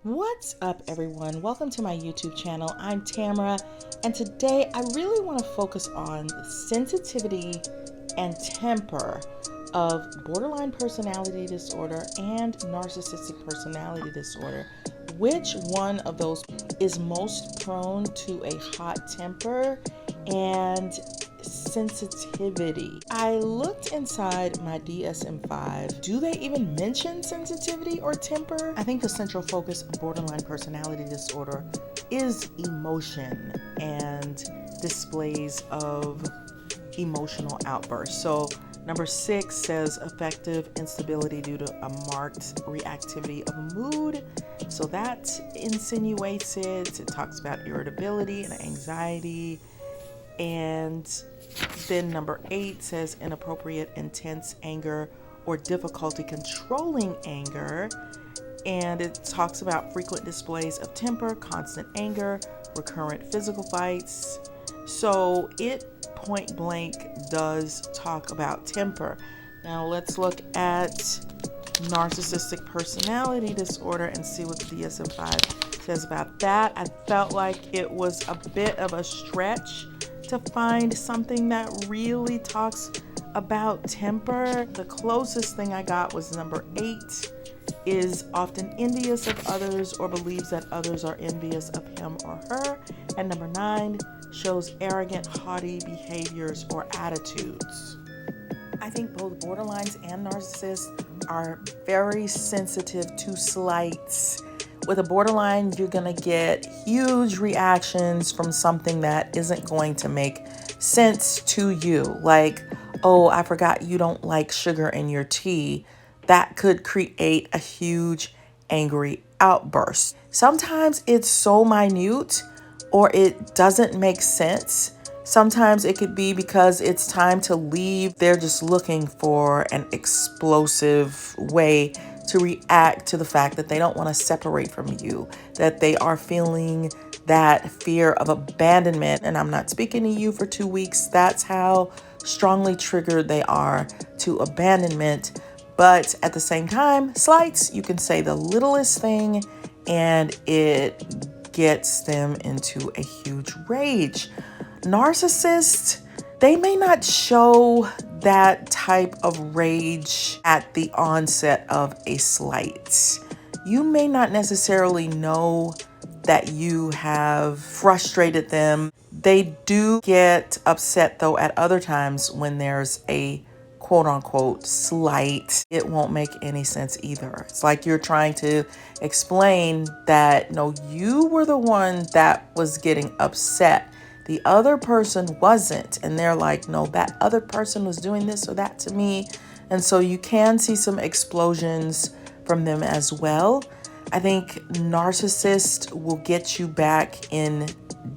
What's up, everyone? Welcome to my YouTube channel. I'm Tamara, and today I really want to focus on sensitivity and temper of borderline personality disorder and narcissistic personality disorder. Which one of those is most prone to a hot temper and sensitivity? I looked inside my DSM-5. Do they even mention sensitivity or temper? I think the central focus of borderline personality disorder is emotion and displays of emotional outbursts. So number 6 says affective instability due to a marked reactivity of mood. So that insinuates it. It talks about irritability and anxiety. And then number 8 says inappropriate, intense anger or difficulty controlling anger. And it talks about frequent displays of temper, constant anger, recurrent physical fights. So it point blank does talk about temper. Now let's look at narcissistic personality disorder and see what the DSM-5 says about that. I felt like it was a bit of a stretch to find something that really talks about temper. The closest thing I got was number 8 is often envious of others or believes that others are envious of him or her. And number 9 shows arrogant, haughty behaviors or attitudes. I think both borderlines and narcissists are very sensitive to slights. With a borderline, you're gonna get huge reactions from something that isn't going to make sense to you. Like, oh, I forgot you don't like sugar in your tea. That could create a huge angry outburst. Sometimes it's so minute or it doesn't make sense. Sometimes it could be because it's time to leave. They're just looking for an explosive way to react to the fact that they don't want to separate from you, that they are feeling that fear of abandonment. And I'm not speaking to you for 2 weeks. That's how strongly triggered they are to abandonment. But at the same time, slights, you can say the littlest thing and it gets them into a huge rage. Narcissists, they may not show that type of rage at the onset of a slight. You may not necessarily know that you have frustrated them. They do get upset though at other times when there's a quote unquote slight. It won't make any sense either. It's like you're trying to explain that no, you were the one that was getting upset. The other person wasn't. And they're like, no, that other person was doing this or that to me. And so you can see some explosions from them as well. I think narcissists will get you back in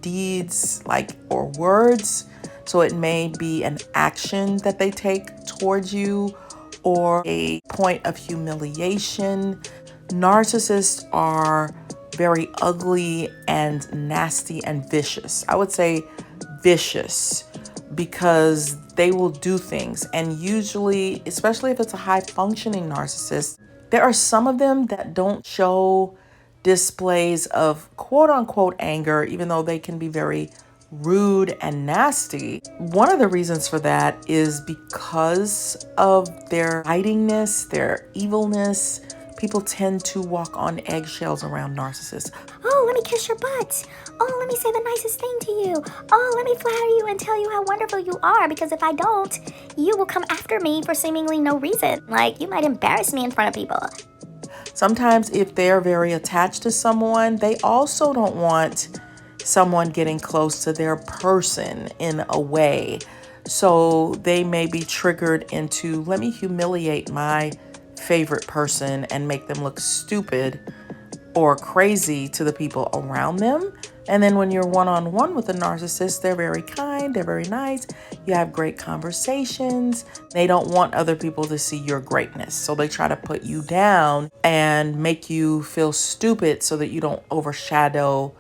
deeds or words. So it may be an action that they take towards you or a point of humiliation. Narcissists are very ugly and nasty and vicious. I would say vicious because they will do things. And usually, especially if it's a high functioning narcissist, there are some of them that don't show displays of quote unquote anger, even though they can be very rude and nasty. One of the reasons for that is because of their hidingness, their evilness. People tend to walk on eggshells around narcissists. Oh, let me kiss your butt. Oh, let me say the nicest thing to you. Oh, let me flatter you and tell you how wonderful you are, because if I don't, you will come after me for seemingly no reason. Like, you might embarrass me in front of people. Sometimes if they're very attached to someone, they also don't want someone getting close to their person in a way. So they may be triggered into, let me humiliate my favorite person and make them look stupid or crazy to the people around them. And then when you're one-on-one with a narcissist, they're very kind, they're very nice. You have great conversations. They don't want other people to see your greatness. So they try to put you down and make you feel stupid so that you don't overshadow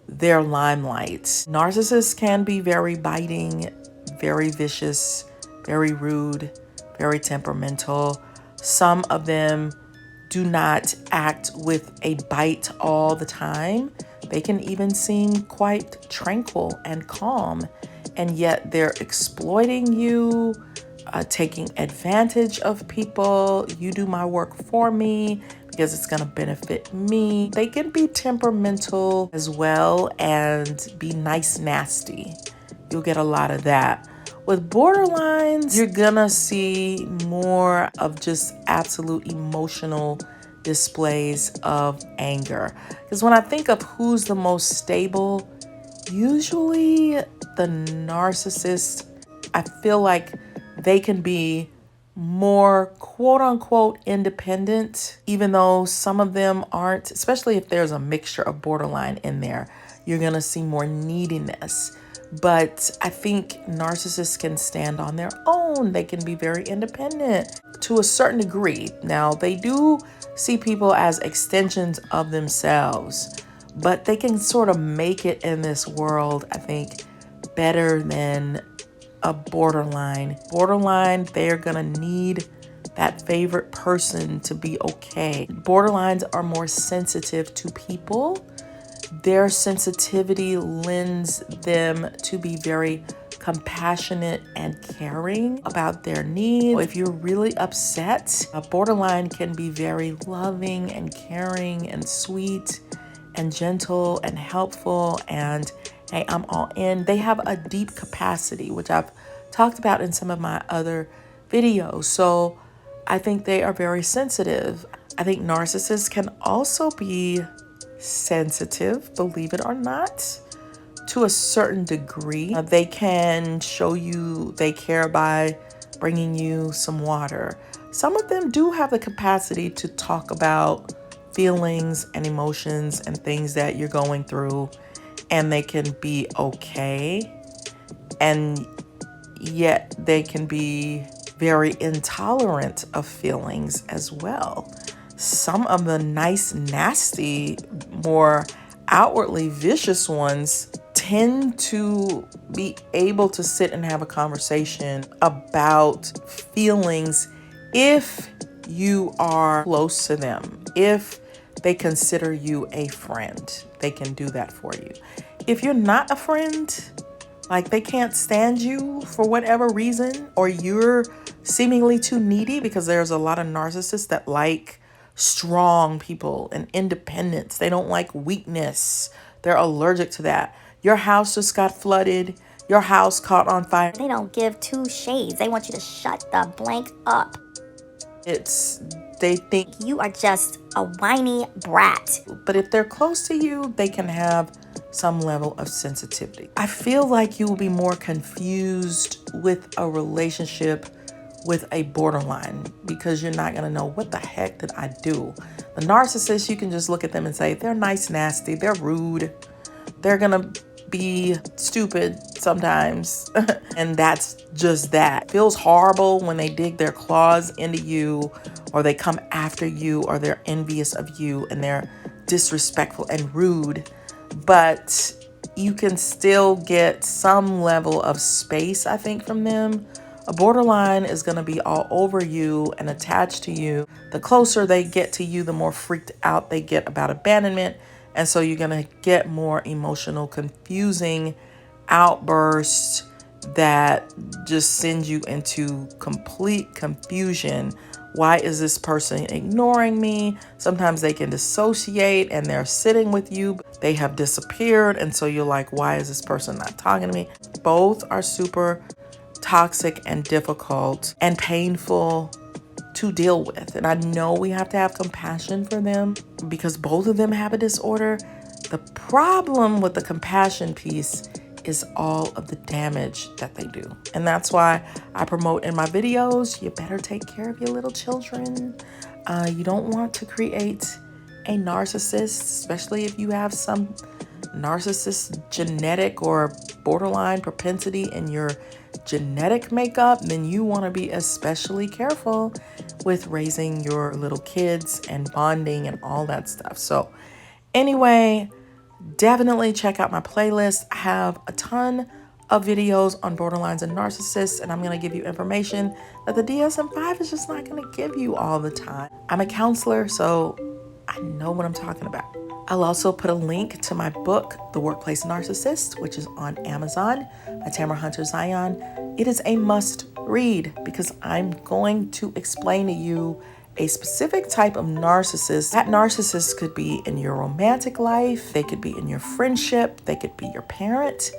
their limelight. Narcissists can be very biting, very vicious, very rude, very temperamental. Some of them do not act with a bite all the time. They can even seem quite tranquil and calm, and yet they're exploiting you, taking advantage of people. You do my work for me because it's going to benefit me. They can be temperamental as well and be nice, nasty. You'll get a lot of that. With borderlines, you're gonna see more of just absolute emotional displays of anger. Because when I think of who's the most stable, usually the narcissist, I feel like they can be more quote unquote independent, even though some of them aren't, especially if there's a mixture of borderline in there, you're gonna see more neediness. But I think narcissists can stand on their own. They can be very independent to a certain degree. Now, they do see people as extensions of themselves, but they can sort of make it in this world, I think, better than a borderline. Borderline, they're gonna need that favorite person to be okay. Borderlines are more sensitive to people. Their sensitivity lends them to be very compassionate and caring about their needs. If you're really upset, a borderline can be very loving and caring and sweet and gentle and helpful and hey, I'm all in. They have a deep capacity, which I've talked about in some of my other videos. So I think they are very sensitive. I think narcissists can also be sensitive, believe it or not, to a certain degree. They can show you they care by bringing you some water. Some of them do have the capacity to talk about feelings and emotions and things that you're going through, and they can be okay, and yet they can be very intolerant of feelings as well. Some of the nice, nasty, more outwardly vicious ones tend to be able to sit and have a conversation about feelings if you are close to them, if they consider you a friend. They can do that for you. If you're not a friend, like they can't stand you for whatever reason, or you're seemingly too needy, because there's a lot of narcissists that like strong people and independence. They don't like weakness. They're allergic to that. Your house just got flooded. Your house caught on fire. They don't give two shades. They want you to shut the blank up. They think you are just a whiny brat. But if they're close to you, they can have some level of sensitivity. I feel like you will be more confused with a relationship with a borderline because you're not going to know what the heck did I do. The narcissist, you can just look at them and say, they're nice, nasty, they're rude, they're going to be stupid sometimes. And that's just that. It feels horrible when they dig their claws into you, or they come after you, or they're envious of you and they're disrespectful and rude. But you can still get some level of space, I think, from them. A borderline is going to be all over you and attached to you. The closer they get to you, the more freaked out they get about abandonment. And so you're going to get more emotional, confusing outbursts that just send you into complete confusion. Why is this person ignoring me? Sometimes they can dissociate and they're sitting with you. They have disappeared. And so you're like, why is this person not talking to me? Both are super toxic and difficult and painful to deal with. And I know we have to have compassion for them because both of them have a disorder. The problem with the compassion piece is all of the damage that they do. And that's why I promote in my videos, you better take care of your little children. You don't want to create a narcissist, especially if you have some narcissist genetic or borderline propensity in your genetic makeup, then you want to be especially careful with raising your little kids and bonding and all that stuff. So anyway, definitely check out my playlist. I have a ton of videos on borderlines and narcissists, and I'm going to give you information that the DSM-5 is just not going to give you all the time. I'm a counselor, so I know what I'm talking about. I'll also put a link to my book, The Workplace Narcissist, which is on Amazon by Tamara Hunter Zyon. It is a must read because I'm going to explain to you a specific type of narcissist. That narcissist could be in your romantic life, they could be in your friendship, they could be your parent.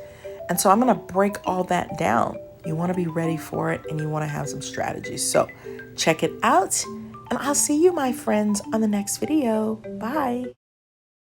And so I'm going to break all that down. You want to be ready for it and you want to have some strategies. So check it out and I'll see you, my friends, on the next video. Bye.